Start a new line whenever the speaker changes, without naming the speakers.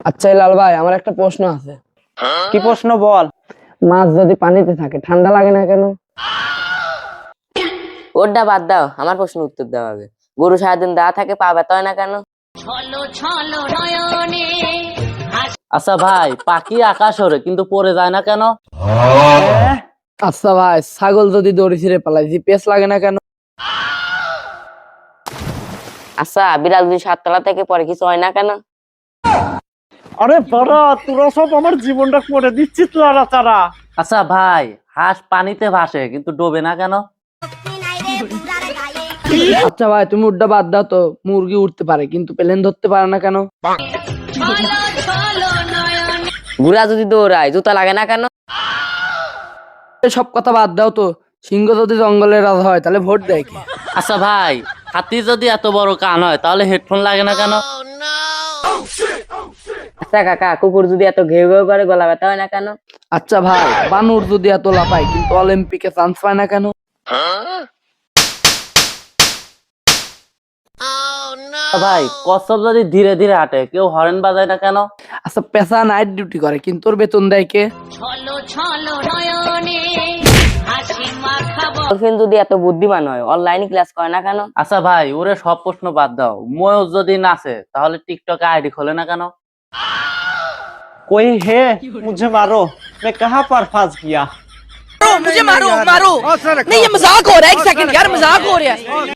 আচ্ছা লাল ভাই, আমার একটা প্রশ্ন আছে।
কি প্রশ্ন বল।
মাছ যদি পানিতে থাকে ঠান্ডা লাগে না কেন?
ওটা বাদ দাও, আমার প্রশ্ন উত্তর দাও আগে। গরু সারাদিন দা থাকে, পা ব্যথা হয় না কেন?
আচ্ছা ভাই, পাখি আকাশ ওড়ে কিন্তু পড়ে যায় না কেন?
আচ্ছা ভাই, ছাগল যদি দড়ি ছিঁড়ে পালায় জিপিএস লাগে না কেন?
আচ্ছা, বিড়াল যদি 7 তলা থেকে পরে কিছু হয় না কেন?
আরে বাড়া, তোরা সব আমার জীবনটা করে দিচ্ছিস লড়াচাড়া।
আচ্ছা ভাই, হাঁস পানিতে ভাসে কিন্তু ডোবে না কেন?
আচ্ছা ভাই, তুমি উড্ডা বাদ দাও তো, মুরগি উঠতে পারে কিন্তু প্লেন ধরতে পারে না কেন?
ঘোড়া যদি দৌড়ায় জুতা লাগে না কেন?
সব কথা বাদ দাও তো, সিংহ যদি জঙ্গলের রাজা হয় তাহলে ভোট দেয় কে?
আচ্ছা ভাই, হাতি যদি এত বড় কান হয় তাহলে হেডফোন লাগে না কেন?
আচ্ছা কাকা, কুকুর যদি এত ঘেউ ঘেউ করে গলা ব্যথা হয় না কেন?
আচ্ছা ভাই, বানর যদি এত লাফায় কিন্তু অলিম্পিকে চান্স পায় না কেন?
ভাই, কচ্ছপ যদি ধীরে ধীরে হাঁটে কেউ হরেন বাজায় না কেন?
আচ্ছা, পেশা নাইট ডিউটি করে কিন্তু ওর বেতন দেয় কে?
ডলফিন যদি এত বুদ্ধিমান হয় অনলাইনে ক্লাস করে না কেন?
আচ্ছা ভাই, ওরে সব প্রশ্ন বাদ দাও। ময়ূর যদি নাচে তাহলে টিকটকে আইডি খোলে না কেন?
कोई है मुझे मारो, मैं कहाँ पर फंस गया।
मुझे मारो मारो नहीं, ये मजाक हो रहा है। एक सेकंड यार, मजाक हो रहा है।